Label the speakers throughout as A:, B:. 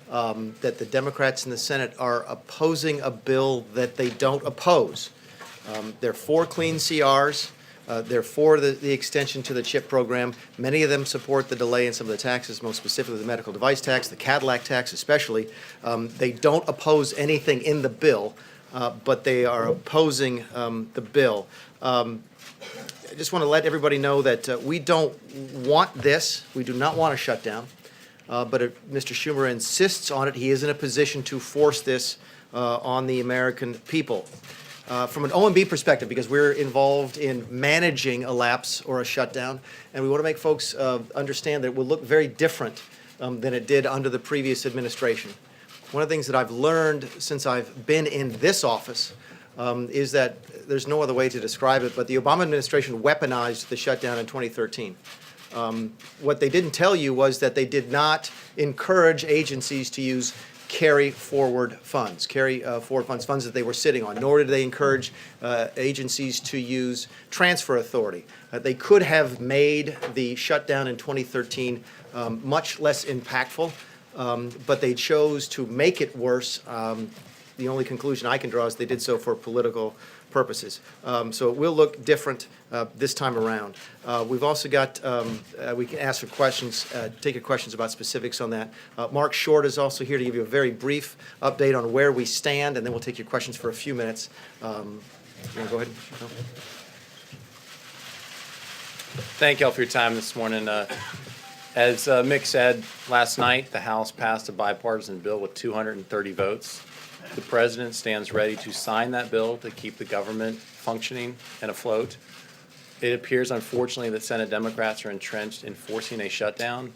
A: that the Democrats in the Senate are opposing a bill that they don't oppose. They're for clean CRs. They're for the extension to the CHIP program. Many of them support the delay in some of the taxes, most specifically the medical device tax, the Cadillac tax especially. They don't oppose anything in the bill, but they are opposing the bill. I just want to let everybody know that we don't want this. We do not want a shutdown. But if Mr. Schumer insists on it, he is in a position to force this on the American people. From an OMB perspective, because we're involved in managing a lapse or a shutdown, and we want to make folks understand that it will look very different than it did under the previous administration. One of the things that I've learned since I've been in this office is that there's no other way to describe it, but the Obama administration weaponized the shutdown in 2013. What they didn't tell you was that they did not encourage agencies to use carry forward funds that they were sitting on, nor did they encourage agencies to use transfer authority. They could have made the shutdown in 2013 much less impactful, but they chose to make it worse. The only conclusion I can draw is they did so for political purposes. So it will look different this time around. We've also got, we can ask for questions, take your questions about specifics on that. Marc Short is also here to give you a very brief update on where we stand, and then we'll take your questions for a few minutes. You want to go ahead? No?
B: Thank you all for your time this morning. As Mick said, last night the House passed a bipartisan bill with 230 votes. The President stands ready to sign that bill to keep the government functioning and afloat. It appears, unfortunately, that Senate Democrats are entrenched in forcing a shutdown.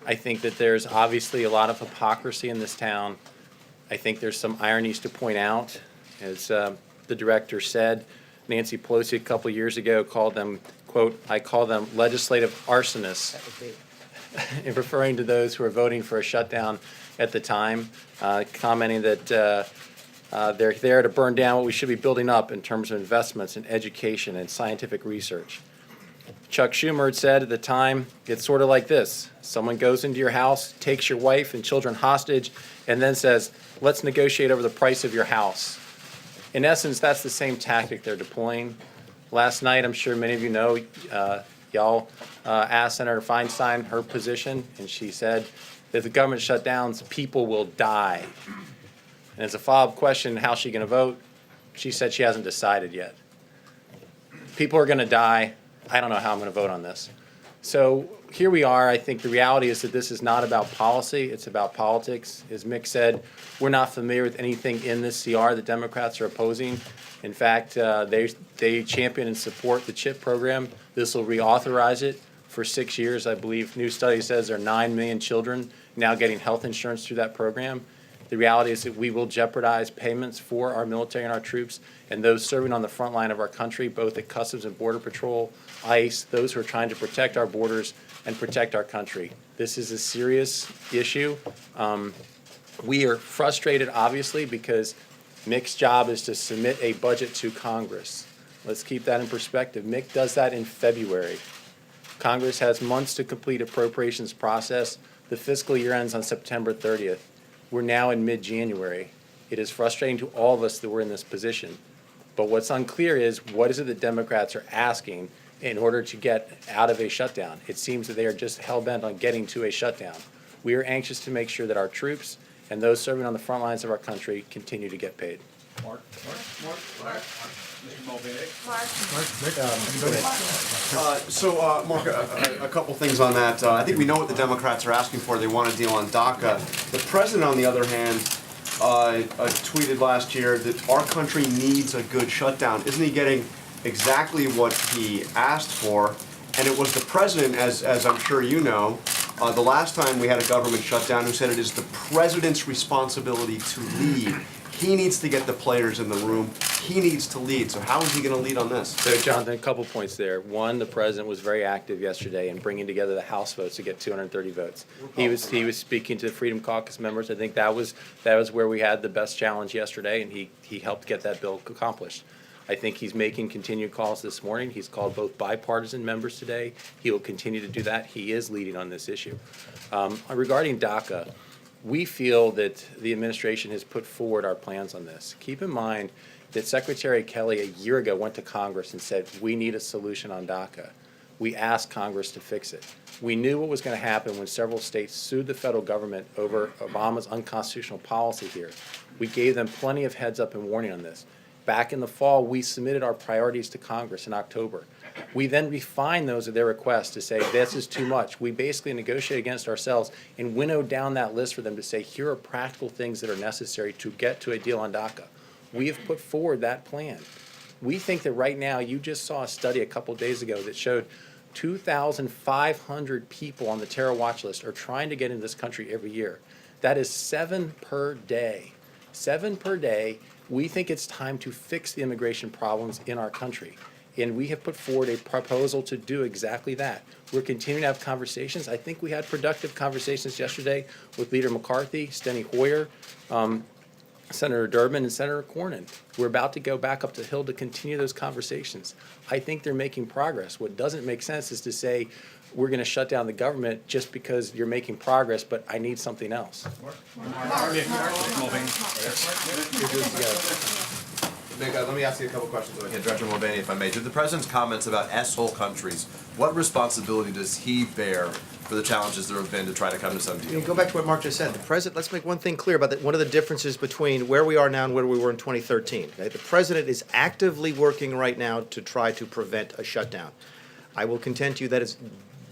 B: I think that there's obviously a lot of hypocrisy in this town. I think there's some ironies to point out. As the director said, Nancy Pelosi a couple years ago called them, quote, "I call them legislative arsonists," in referring to those who are voting for a shutdown at the time, commenting that they're there to burn down what we should be building up in terms of investments in education and scientific research. Chuck Schumer had said at the time, it's sort of like this. Someone goes into your house, takes your wife and children hostage, and then says, let's negotiate over the price of your house. In essence, that's the same tactic they're deploying. Last night, I'm sure many of you know, y'all asked Senator Feinstein her position, and she said, if the government shutdowns, people will die. And as a follow-up question, how's she going to vote? She said she hasn't decided yet. People are going to die. I don't know how I'm going to vote on this. So here we are. I think the reality is that this is not about policy. It's about politics. As Mick said, we're not familiar with anything in this CR that Democrats are opposing. In fact, they champion and support the CHIP program. This will reauthorize it for 6 years. I believe new study says there are 9 million children now getting health insurance through that program. The reality is that we will jeopardize payments for our military and our troops and those serving on the front line of our country, both at Customs and Border Patrol, ICE, those who are trying to protect our borders and protect our country. This is a serious issue. We are frustrated, obviously, because Mick's job is to submit a budget to Congress. Let's keep that in perspective. Mick does that in February. Congress has months to complete appropriations process. The fiscal year ends on September 30th. We're now in mid-January. It is frustrating to all of us that we're in this position. But what's unclear is what is it that Democrats are asking in order to get out of a shutdown? It seems that they are just hell-bent on getting to a shutdown. We are anxious to make sure that our troops and those serving on the front lines of our country continue to get paid.
C: Marc. Mr. Mulvaney.
D: Marc, a couple things on that. I think we know what the Democrats are asking for. They want a deal on DACA. The president, on the other hand, tweeted last year that our country needs a good shutdown. Isn't he getting exactly what he asked for? And it was the president, as I'm sure you know, the last time we had a government shutdown, who said it is the president's responsibility to lead. He needs to get the players in the room. He needs to lead. So how is he going to lead on this?
B: So, Jonathan, a couple points there. One, the president was very active yesterday in bringing together the House votes to get 230 votes. He was speaking to the Freedom Caucus members. I think that was where we had the best challenge yesterday, and he helped get that bill accomplished. I think he's making continued calls this morning. He's called both bipartisan members today. He will continue to do that. He is leading on this issue. Regarding DACA, We feel that the administration has put forward our plans on this. Keep in mind that Secretary Kelly a year ago went to Congress and said, we need a solution on DACA. We asked Congress to fix it. We knew what was going to happen when several states sued the federal government over Obama's unconstitutional policy here. We gave them plenty of heads up and warning on this. Back in the fall, we submitted our priorities to Congress in October. We then refined those at their request to say, this is too much. We basically negotiated against ourselves and winnowed down that list for them to say, here are practical things that are necessary to get to a deal on DACA. We have put forward that plan. We think that right now, you just saw a study a couple days ago that showed 2,500 people on the terror watch list are trying to get into this country every year. That is 7 per day. 7 per day. We think it's time to fix the immigration problems in our country. And we have put forward a proposal to do exactly that. We're continuing to have conversations. I think we had productive conversations yesterday with Leader McCarthy, Steny Hoyer, Senator Durbin, and Senator Cornyn. We're about to go back up the Hill to continue those conversations. I think they're making progress. What doesn't make sense is to say we're going to shut down the government just because you're making progress, but I need something else.
D: Mick, let me ask you a couple questions. Okay, Director Mulvaney, if I may. To the President's comments about S-hole countries, what responsibility does he bear for the challenges there have been to try to come to some deal?
A: Go back to what Marc just said. The President, let's make one thing clear about that. One of the differences between where we are now and where we were in 2013. Okay? The President is actively working right now to try to prevent a shutdown. I will contend to you that it's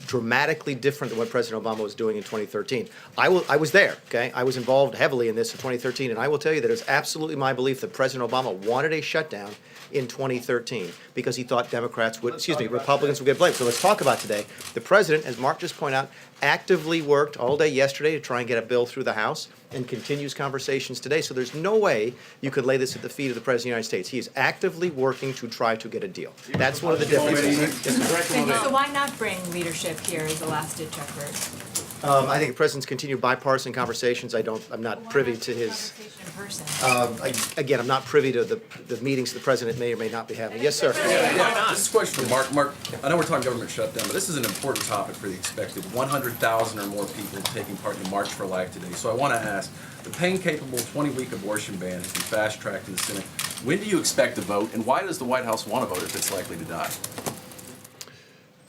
A: dramatically different than what President Obama was doing in 2013. I was there, okay? I was involved heavily in this in 2013, and I will tell you that it's absolutely my belief that President Obama wanted a shutdown in 2013 because he thought Republicans would get blamed. So let's talk about today. The President, as Marc just pointed out, actively worked all day yesterday to try and get a bill through the House and continues conversations today. So there's no way you could lay this at the feet of the President of the United States. He is actively working to try to get a deal. That's one of the differences.
E: So why not bring leadership here as a last-ditch effort?
A: I think the President's continued bipartisan conversations. I'm not privy to his.
E: Conversation in person.
A: Again, I'm not privy to the meetings the President may or may not be having. Yes, sir.
F: This is a question for Marc. Marc, I know we're talking government shutdown, but this is an important topic for the expected 100,000 or more people taking part in the March for Life today. So I want to ask, the pain-capable 20-week abortion ban has been fast-tracked in the Senate. When do you expect to vote, and why does the White House want to vote if it's likely to die?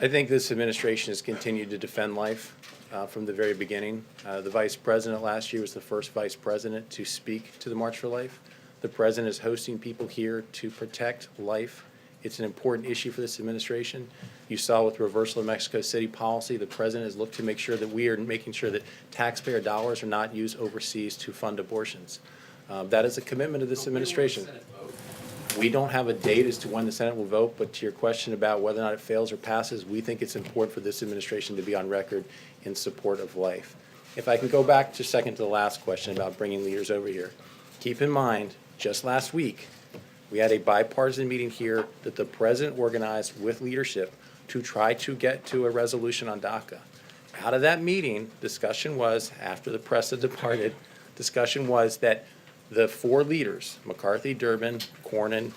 B: I think this administration has continued to defend life from the very beginning. The Vice President last year was the first Vice President to speak to the March for Life. The President is hosting people here to protect life. It's an important issue for this administration. You saw with the reversal of Mexico City policy, the President has looked to make sure that we are making sure that taxpayer dollars are not used overseas to fund abortions. That is a commitment of this administration. We don't have a date as to when the Senate will vote, but to your question about whether or not it fails or passes, we think it's important for this administration to be on record in support of life. If I can go back just a second to the last question about bringing leaders over here. Keep in mind, just last week, we had a bipartisan meeting here that the President organized with leadership to try to get to a resolution on DACA. Out of that meeting, discussion was, after the press had departed, discussion was that the 4 leaders, McCarthy, Durbin, Cornyn,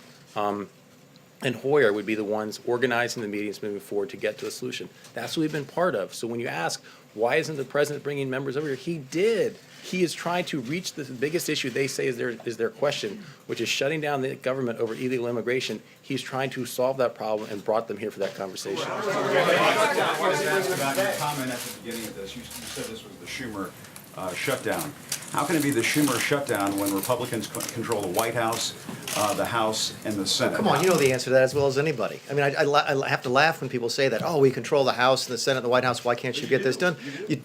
B: and Hoyer would be the ones organizing the meetings moving forward to get to a solution. That's what we've been part of. So when you ask, why isn't the President bringing members over here? He did. He is trying to reach the biggest issue they say is their question, which is shutting down the government over illegal immigration. He's trying to solve that problem and brought them here for that conversation.
C: I want to ask about your comment at the beginning of this. You said this was the Schumer shutdown. How can it be the Schumer shutdown when Republicans control the White House, the House, and the Senate?
A: Come on, you know the answer to that as well as anybody. I mean, I have to laugh when people say that, oh, we control the House and the Senate and the White House, why can't you get this done?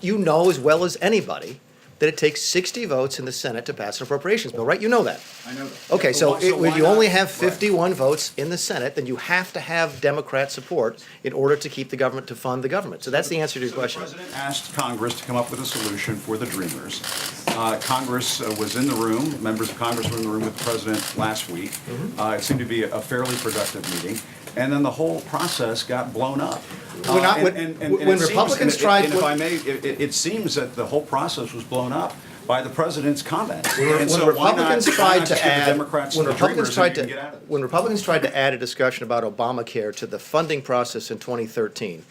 A: You know as well as anybody that it takes 60 votes in the Senate to pass an appropriations bill, right? You know that.
C: I know that.
A: Okay, so when
C: why
A: you
C: not?
A: only have
C: Right.
A: 51 votes in the Senate, then you have to have Democrat support in order to keep the government, to fund the government. So that's the answer to your question.
C: The President asked Congress to come up with a solution for the Dreamers. Congress was in the room, members of Congress were in the room with the President last week. It seemed to be a fairly productive meeting, and then the whole process got blown up.
A: When Republicans tried-
C: and if I may, it seems that the whole process was blown up by the President's comments.
A: When
C: And so
A: Republicans tried to
C: give the
A: add,
C: Democrats
A: when
C: the
A: Republicans
C: Dreamers
A: tried
C: and you
A: to,
C: can get out of it?
A: when Republicans tried to add a discussion about Obamacare to the funding process in 2013,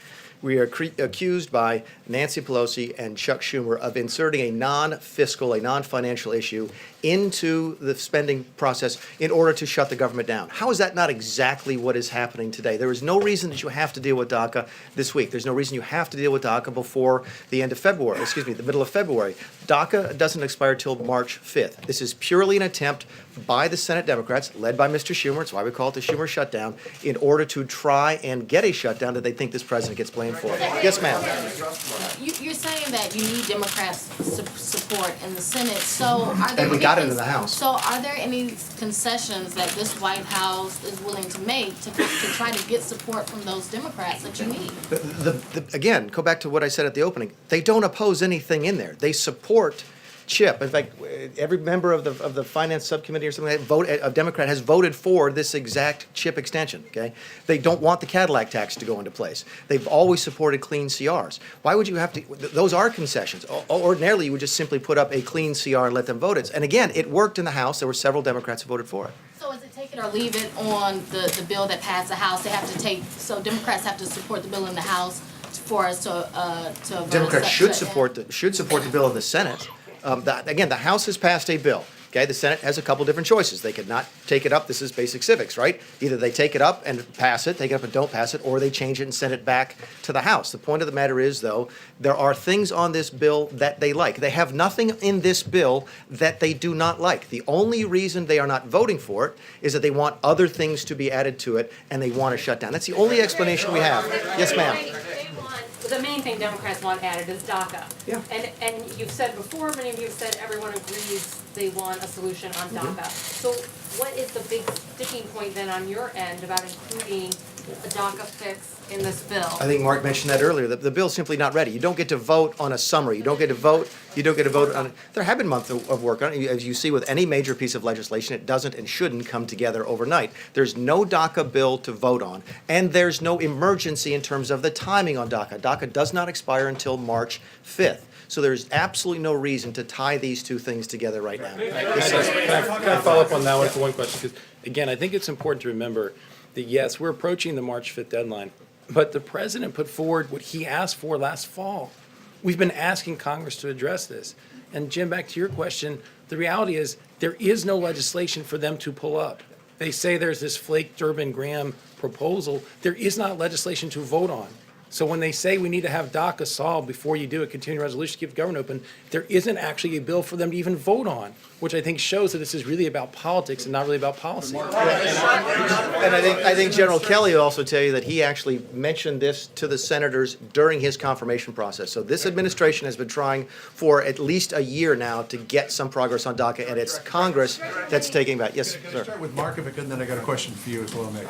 A: We are accused by Nancy Pelosi and Chuck Schumer of inserting a non-fiscal, a non-financial issue into the spending process in order to shut the government down. How is that not exactly what is happening today? There is no reason that you have to deal with DACA this week. There's no reason you have to deal with DACA before the end of February, the middle of February. DACA doesn't expire till March 5th. This is purely an attempt by the Senate Democrats, led by Mr. Schumer, it's why we call it the Schumer shutdown, in order to try and get a shutdown that they think this president gets blamed for. Yes, ma'am.
G: You're saying that you need Democrats' support in the Senate, so are there
A: And we got it in the House.
G: So are there any concessions that this White House is willing to make to try to get support from those Democrats that you need?
A: Again, go back to what I said at the opening. They don't oppose anything in there. They support CHIP. In fact, every member of the finance subcommittee or something a Democrat has voted for this exact CHIP extension. Okay, they don't want the Cadillac tax to go into place. They've always supported clean CRs. Why would you have to? Those are concessions. Ordinarily, you would just simply put up a clean CR and let them vote it. And again, it worked in the House. There were several Democrats who voted for it.
G: So is it take it or leave it on the bill that passed the House? They have to so Democrats have to support the bill in the House for us to
A: Democrats should support the bill in the Senate. Again, the House has passed a bill. Okay, the Senate has a couple different choices. They could not take it up. This is basic civics, right? Either they take it up and pass it, take it up and don't pass it, or they change it and send it back to the House. The point of the matter is, though, there are things on this bill that they like. They have nothing in this bill that they do not like. The only reason they are not voting for it is that they want other things to be added to it and they want to shut down. That's the only explanation we have. Yes, ma'am.
H: The main thing Democrats want added is DACA.
A: Yeah.
H: And you've said before, many of you have said everyone agrees they want a solution on DACA. So what is the big sticking point then on your end about including a DACA fix in this bill?
A: I think Marc mentioned that earlier. The bill's simply not ready. You don't get to vote on a summary. You don't get to vote on. There have been months of work on it. As you see with any major piece of legislation, it doesn't and shouldn't come together overnight. There's no DACA bill to vote on, and there's no emergency in terms of the timing on DACA. DACA does not expire until March 5th. So there's absolutely no reason to tie these two things together right now.
B: Can I follow up on that one for one question? Because, again, I think it's important to remember that, yes, we're approaching the March 5th deadline, but the president put forward what he asked for last fall. We've been asking Congress to address this. And, Jim, back to your question, the reality is there is no legislation for them to pull up. They say there's this Flake, Durbin, Graham proposal. There is not legislation to vote on. So when they say we need to have DACA solved before you do a continuing resolution to keep the government open, there isn't actually a bill for them to even vote on, which I think shows that this is really about politics and not really about policy.
A: And I think General Kelly will also tell you that he actually mentioned this to the senators during his confirmation process. So this administration has been trying for at least a year now to get some progress on DACA, and it's Congress that's taking back. Yes,
I: Can I
A: sir.
I: start with Marc if I could, and then I got a question for you as well, Mick.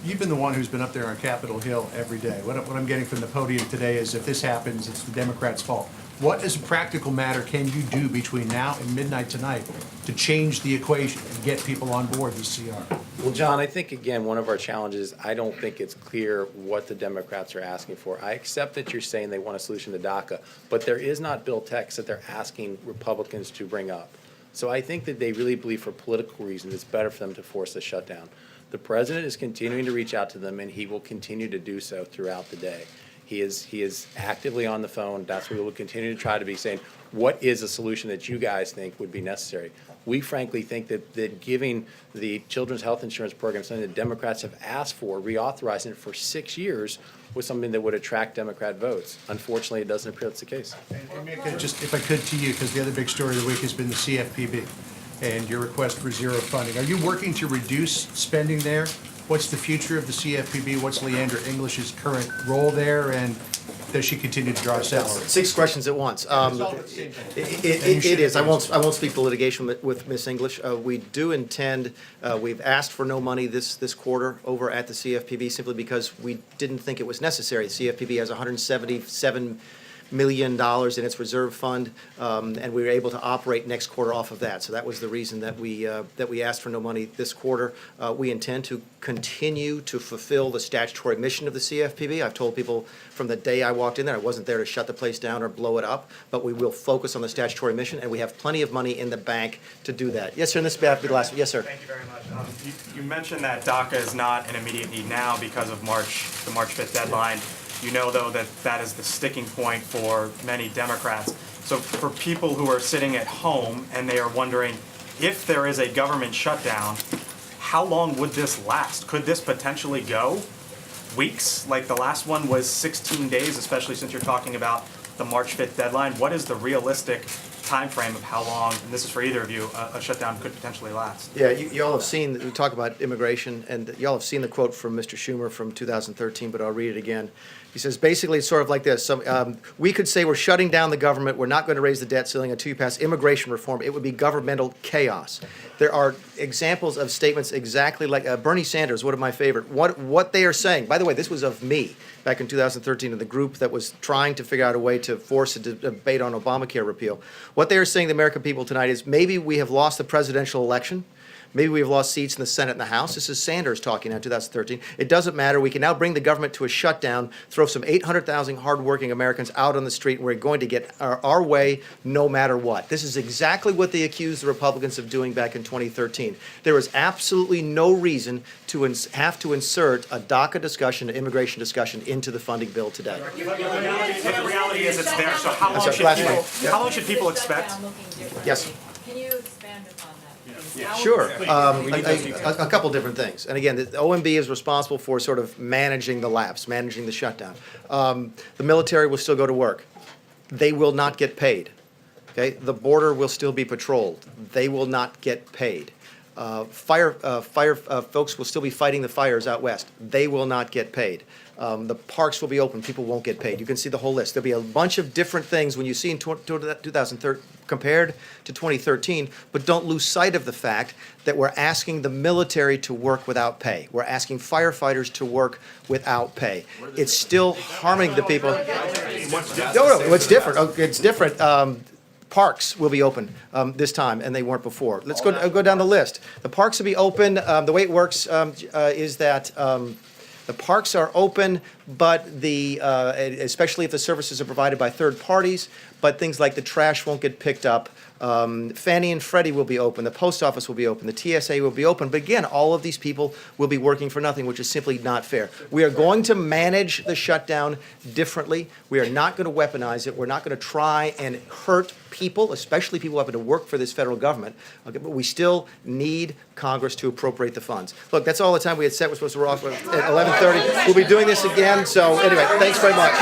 I: You've been the one who's been up there on Capitol Hill every day. What I'm getting from the podium today is if this happens, it's the Democrats' fault. What, as a practical matter, can you do between now and midnight tonight to change the equation and get people on board the CR?
B: Well, John, I think, again, one of our challenges, I don't think it's clear what the Democrats are asking for. I accept that you're saying they want a solution to DACA, but there is not bill text that they're asking Republicans to bring up. So I think that they really believe for political reasons it's better for them to force the shutdown. The president is continuing to reach out to them, and he will continue to do so throughout the day. He is actively on the phone. That's what we will continue to try to be saying, what is a solution that you guys think would be necessary? We frankly think that giving the Children's Health Insurance Program, something that Democrats have asked for, reauthorizing it for 6 years, was something that would attract Democrat votes. Unfortunately, it doesn't appear that's the case.
I: And Mick, just if I could to you, because the other big story of the week has been the CFPB and your request for zero funding. Are you working to reduce spending there? What's the future of the CFPB? What's Leandra English's current role there, and does she continue to draw salary?
A: 6 questions at once. It is. I won't speak to litigation with Ms. English. We do intend. We've asked for no money this quarter over at the CFPB simply because we didn't think it was necessary. The CFPB has $177 million in its reserve fund, and we were able to operate next quarter off of that. So that was the reason that we asked for no money this quarter. We intend to continue to fulfill the statutory mission of the CFPB. I've told people from the day I walked in there, I wasn't there to shut the place down or blow it up, but we will focus on the statutory mission, and we have plenty of money in the bank to do that. Yes, sir, and this will be the last one. Yes, sir.
J: Thank you very much. You mentioned that DACA is not an immediate need now because of the March 5th deadline. You know, though, that that is the sticking point for many Democrats. So for people who are sitting at home and they are wondering if there is a government shutdown, how long would this last? Could this potentially go weeks? Like the last one was 16 days, especially since you're talking about the March 5th deadline. What is the realistic time frame of how long, and this is for either of you, a shutdown could potentially last?
A: Yeah, you all have seen, we talk about immigration, and you all have seen the quote from Mr. Schumer from 2013, but I'll read it again. He says, basically, it's sort of like this. We could say we're shutting down the government, we're not going to raise the debt ceiling until you pass immigration reform. It would be governmental chaos. There are examples of statements exactly like Bernie Sanders, one of my favorite. What they are saying, by the way, this was of me back in 2013 in the group that was trying to figure out a way to force a debate on Obamacare repeal. What they are saying to the American people tonight is maybe we have lost the presidential election. Maybe we've lost seats in the Senate and the House. This is Sanders talking now in 2013. It doesn't matter. We can now bring the government to a shutdown, throw some 800,000 hardworking Americans out on the street, and we're going to get our way no matter what. This is exactly what they accused the Republicans of doing back in 2013. There is absolutely no reason to have to insert a DACA discussion, an immigration discussion, into the funding bill today.
J: But the reality is it's there, so how long should people expect?
A: Yes.
E: Can you expand upon that?
A: Sure. A couple different things. And again, the OMB is responsible for sort of managing the lapse, managing the shutdown. The military will still go to work. They will not get paid. Okay? The border will still be patrolled. They will not get paid. Fire folks will still be fighting the fires out west. They will not get paid. The parks will be open. People won't get paid. You can see the whole list. There'll be a bunch of different things when you see in 2013 compared to 2013, but don't lose sight of the fact that we're asking the military to work without pay. We're asking firefighters to work without pay. It's still harming the people. No, it's different. It's different. Parks will be open this time, and they weren't before. Let's go down the list. The parks will be open. The way it works is that the parks are open, but especially if the services are provided by third parties, but things like the trash won't get picked up. Fannie and Freddie will be open. The post office will be open. The TSA will be open. But again, all of these people will be working for nothing, which is simply not fair. We are going to manage the shutdown differently. We are not going to weaponize it. We're not going to try and hurt people, especially people having to work for this federal government. Okay, but we still need Congress to appropriate the funds. Look, that's all the time we had set. We're supposed to roll off at 11:30. We'll be doing this again. So anyway, thanks very much.